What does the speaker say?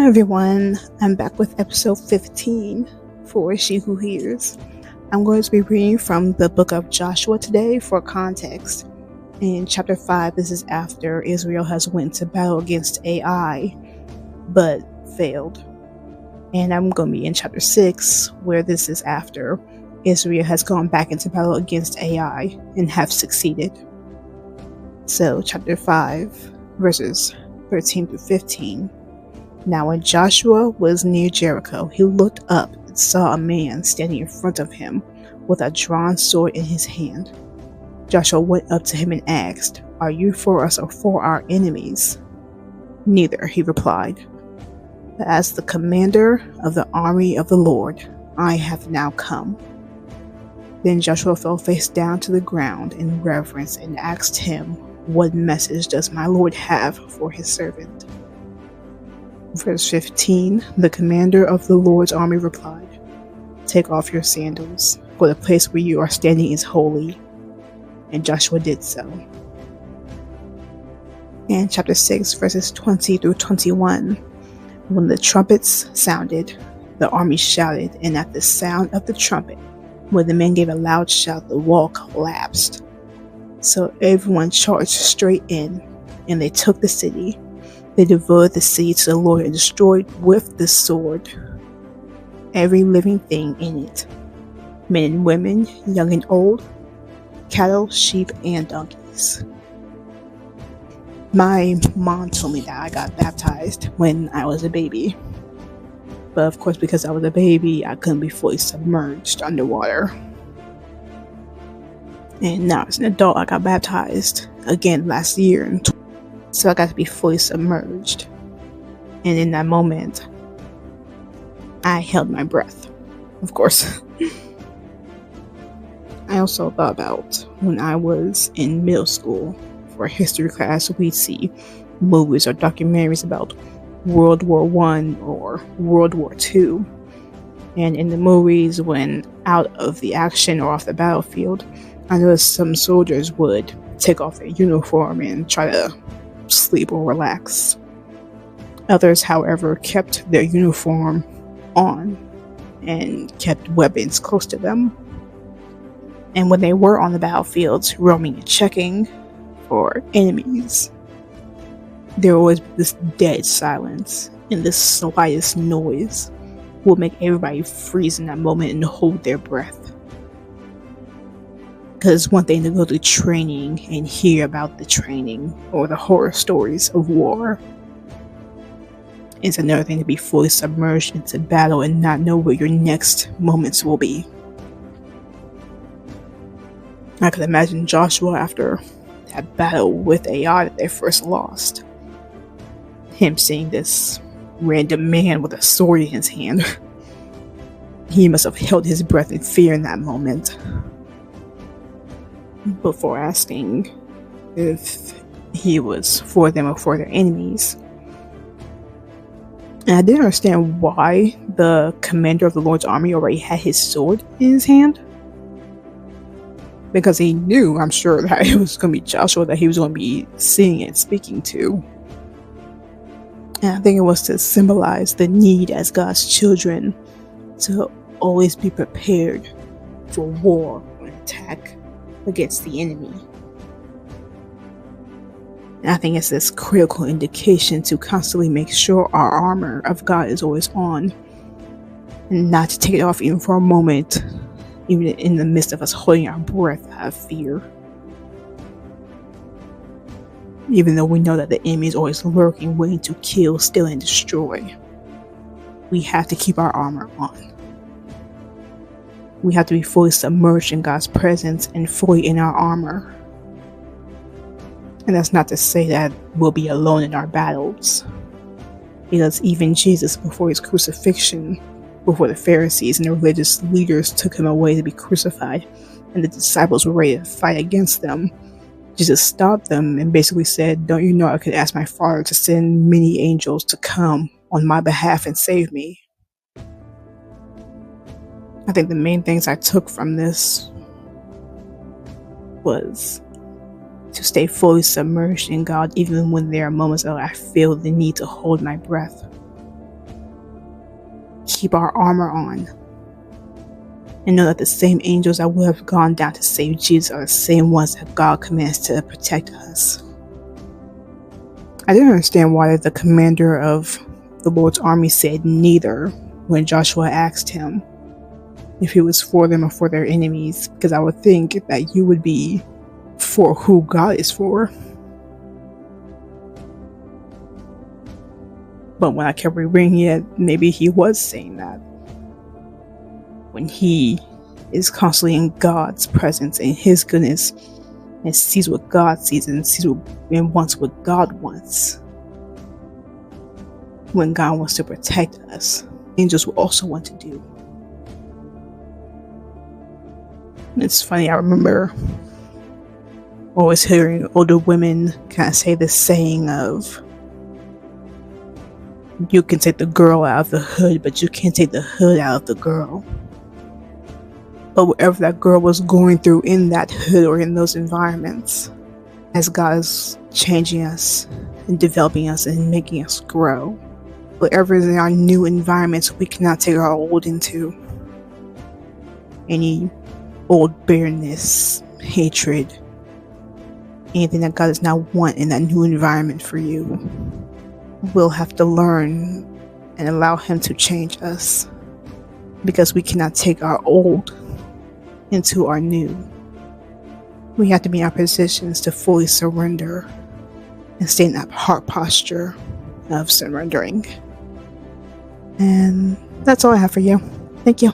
Hi everyone, I'm back with episode 15 for She Who Hears. I'm going to be reading from the book of Joshua today for context. In chapter 5, this is after Israel has went to battle against Ai, but failed. And I'm going to be in chapter 6, where this is after Israel has gone back into battle against Ai and have succeeded. So chapter 5, verses 13 through 15. Now when Joshua was near Jericho, he looked up and saw a man standing in front of him with a drawn sword in his hand. Joshua went up to him and asked, "Are you for us or for our enemies?" "Neither," he replied. "But as the commander of the army of the Lord, I have now come." Then Joshua fell face down to the ground in reverence and asked him, "What message does my Lord have for his servant?" Verse 15, the commander of the Lord's army replied, "Take off your sandals, for the place where you are standing is holy." And Joshua did so. And chapter 6, verses 20 through 21. When the trumpets sounded, the army shouted, and at the sound of the trumpet, when the men gave a loud shout, the wall collapsed. So everyone charged straight in, and they took the city. They devoted the city to the Lord and destroyed with the sword every living thing in it, men and women, young and old, cattle, sheep, and donkeys. My mom told me that I got baptized when I was a baby. But of course, because I was a baby, I couldn't be fully submerged underwater. And now as an adult, I got baptized again last year. So I got to be fully submerged. And in that moment, I held my breath, of course. I also thought about when I was in middle school. For a history class, we'd see movies or documentaries about World War I or World War II. And in the movies, when out of the action or off the battlefield, I noticed some soldiers would take off their uniform and try to sleep or relax. Others, however, kept their uniform on and kept weapons close to them. And when they were on the battlefields, roaming and checking for enemies, there was this dead silence, and the slightest noise will make everybody freeze in that moment and hold their breath. Because one thing to go through training and hear about the training or the horror stories of war. It's another thing to be fully submerged into battle and not know where your next moments will be. I could imagine Joshua after that battle with Ai that they first lost. Him seeing this random man with a sword in his hand. He must have held his breath in fear in that moment, before asking if he was for them or for their enemies. And I didn't understand why the commander of the Lord's army already had his sword in his hand. Because he knew, I'm sure, that it was going to be Joshua that he was going to be seeing and speaking to. And I think it was to symbolize the need as God's children to always be prepared for war or attack against the enemy. And I think it's this critical indication to constantly make sure our armor of God is always on, and not to take it off even for a moment, even in the midst of us holding our breath out of fear. Even though we know that the enemy is always lurking, waiting to kill, steal, and destroy, we have to keep our armor on. We have to be fully submerged in God's presence and fully in our armor. And that's not to say that we'll be alone in our battles. Because even Jesus, before his crucifixion, before the Pharisees and the religious leaders took him away to be crucified, and the disciples were ready to fight against them, Jesus stopped them and basically said, "Don't you know I could ask my Father to send many angels to come on my behalf and save me?" I think the main things I took from this was to stay fully submerged in God, even when there are moments that I feel the need to hold my breath. keep our armor on. And know that the same angels that would have gone down to save Jesus are the same ones that God commands to protect us. I didn't understand why the commander of the Lord's army said neither when Joshua asked him if he was for them or for their enemies, because I would think that you would be for who God is for. But when I kept rereading it, maybe he was saying that. When he is constantly in God's presence and his goodness and sees what God sees and wants what God wants. When God wants to protect us, angels will also want to do. It's funny, I remember always hearing older women kind of say this saying of, you can take the girl out of the hood, but you can't take the hood out of the girl. But whatever that girl was going through in that hood or in those environments, as God is changing us and developing us and making us grow, whatever is in our new environments, we cannot take our old into. Any old bitterness, hatred, anything that God does not want in that new environment for you, we'll have to learn and allow Him to change us, because we cannot take our old into our new. We have to be in our positions to fully surrender and stay in that heart posture of surrendering. And that's all I have for you. Thank you.